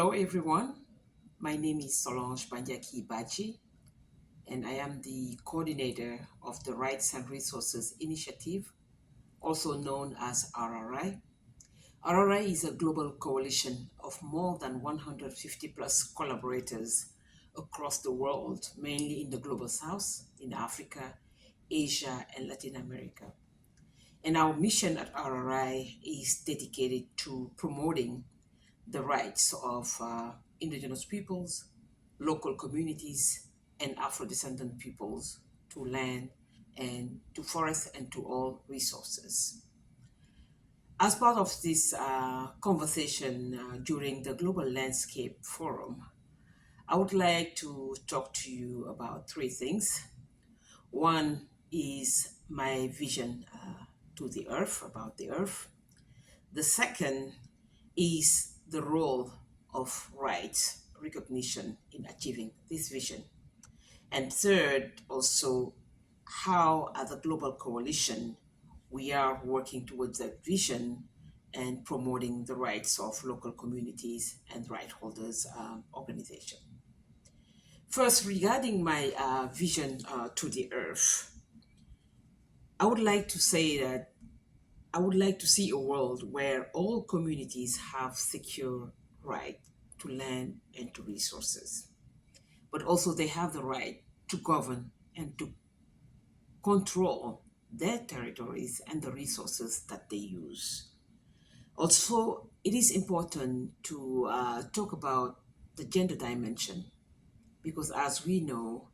Hello, everyone. My name is Solange Bandiaky-Badji, and I am the coordinator of the Rights and Resources Initiative, also known as RRI. RRI is a global coalition of more than 150 plus collaborators across the world, mainly in the global south, in Africa, Asia, and Latin America. And our mission at RRI is dedicated to promoting the rights of Indigenous peoples, local communities, and Afro-descendant peoples to land and to forest and to all resources. As part of this conversation during the Global Landscape Forum, I would like to talk to you about three things. One is my vision to the earth, about the earth. The second is the role of rights recognition in achieving this vision. And third, also, how as a global coalition, we are working towards that vision and promoting the rights of local communities and right holders organization. First, regarding my vision to the earth, I would like to say that I would like to see a world where all communities have secure right to land and to resources, but also they have the right to govern and to control their territories and the resources that they use. Also, it is important to talk about the gender dimension because, as we know,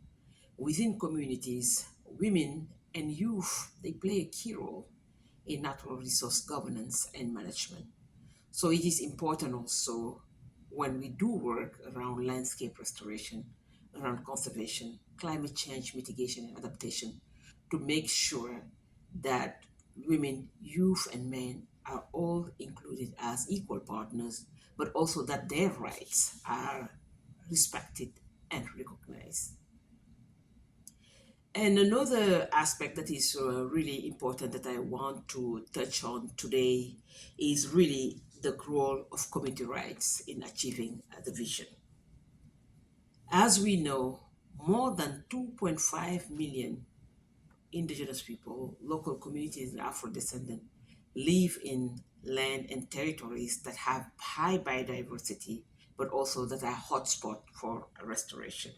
within communities, women and youth they play a key role in natural resource governance and management. So it is important also when we do work around landscape restoration, around conservation, climate change mitigation and adaptation, to make sure that women, youth, and men are all included as equal partners, but also that their rights are respected and recognized. And another aspect that is really important that I want to touch on today is really the role of community rights in achieving the vision. As we know, more than 2.5 million indigenous people, local communities, and Afro-descendant live in land and territories that have high biodiversity, but also that are hotspot for restoration.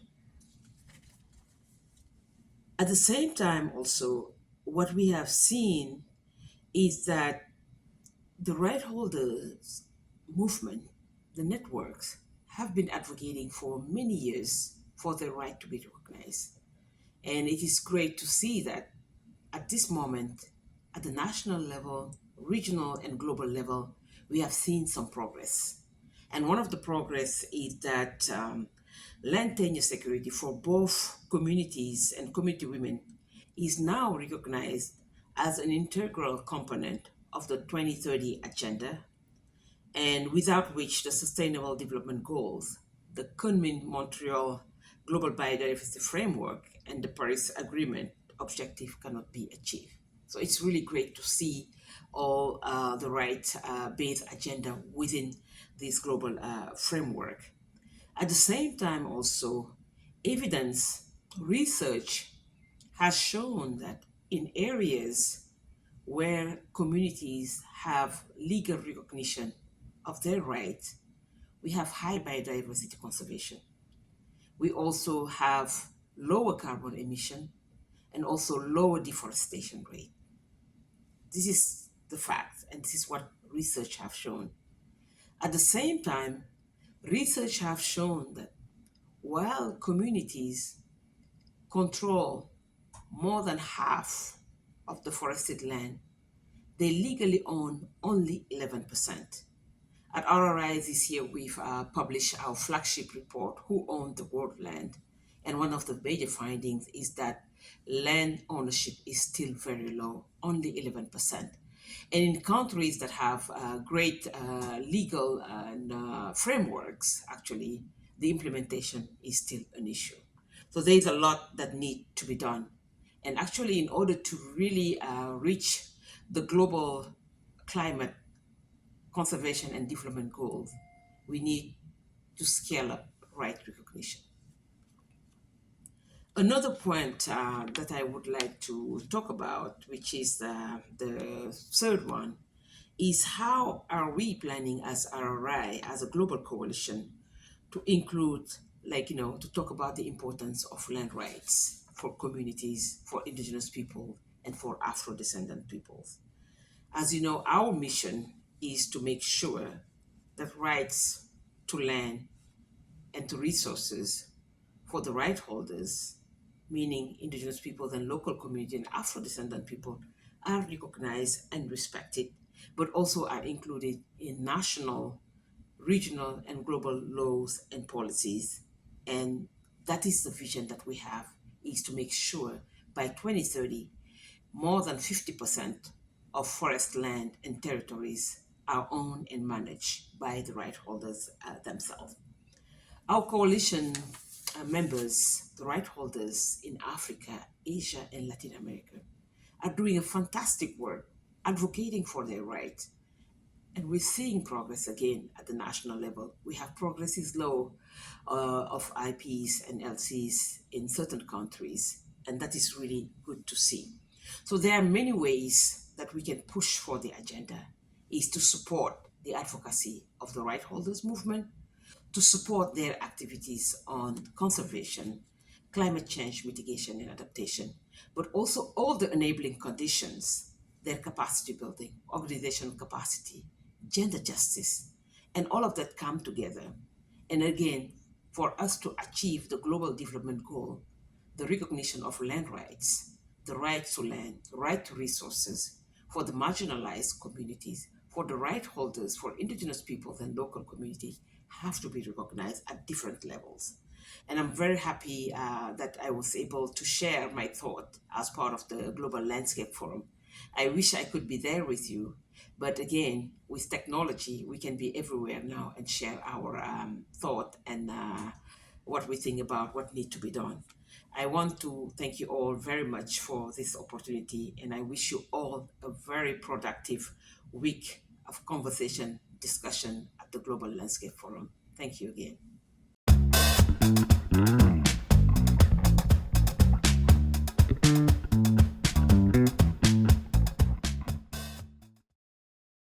At the same time, also, what we have seen is that the right holders movement, the networks, have been advocating for many years for their right to be recognized. And it is great to see that at this moment, at the national level, regional and global level, we have seen some progress. And one of the progress is that land tenure security for both communities and community women is now recognized as an integral component of the 2030 agenda, and without which the Sustainable Development Goals, the Kunming-Montreal Global Biodiversity Framework, and the Paris Agreement objective cannot be achieved. So it's really great to see all the right-based agenda within this global framework. At the same time, also, evidence research has shown that in areas where communities have legal recognition of their rights, we have high biodiversity conservation. We also have lower carbon emission and also lower deforestation rate. This is the fact, and this is what research have shown. At the same time, research have shown that while communities control more than half of the forested land, they legally own only 11%. At RRI this year, we've published our flagship report, Who Owned the World Land? And one of the major findings is that land ownership is still very low, only 11%. And in countries that have great legal and frameworks, actually, the implementation is still an issue. So there's a lot that need to be done. And actually, in order to really reach the global climate conservation and development goals, we need to scale up right recognition. Another point that I would like to talk about, which is the third one, is how are we planning as RRI, as a global coalition, to include, to talk about the importance of land rights for communities, for Indigenous people, and for Afro-descendant peoples. As you know, our mission is to make sure that rights to land and to resources for the right holders, meaning Indigenous people and local community and Afro-descendant people, are recognized and respected, but also are included in national, regional, and global laws and policies. And that is the vision that we have, is to make sure by 2030, more than 50% of forest land and territories are owned and managed by the right holders themselves. Our coalition members, the right holders in Africa, Asia, and Latin America, are doing a fantastic work advocating for their rights. And we're seeing progress again at the national level. We have progress is low of IPs and LCs in certain countries, and that is really good to see. So there are many ways that we can push for the agenda, is to support the advocacy of the right holders movement, to support their activities on conservation, climate change mitigation and adaptation, but also all the enabling conditions, their capacity building, organizational capacity, gender justice, and all of that come together. And again, for us to achieve the global development goal, the recognition of land rights, the right to land, the right to resources for the marginalized communities, for the right holders, for Indigenous peoples and local community have to be recognized at different levels. And I'm very happy that I was able to share my thought as part of the Global Landscape Forum. I wish I could be there with you, but again, with technology, we can be everywhere now and share our thought and what we think about what needs to be done. I want to thank you all very much for this opportunity, and I wish you all a very productive week of conversation, discussion at the Global Landscape Forum. Thank you again.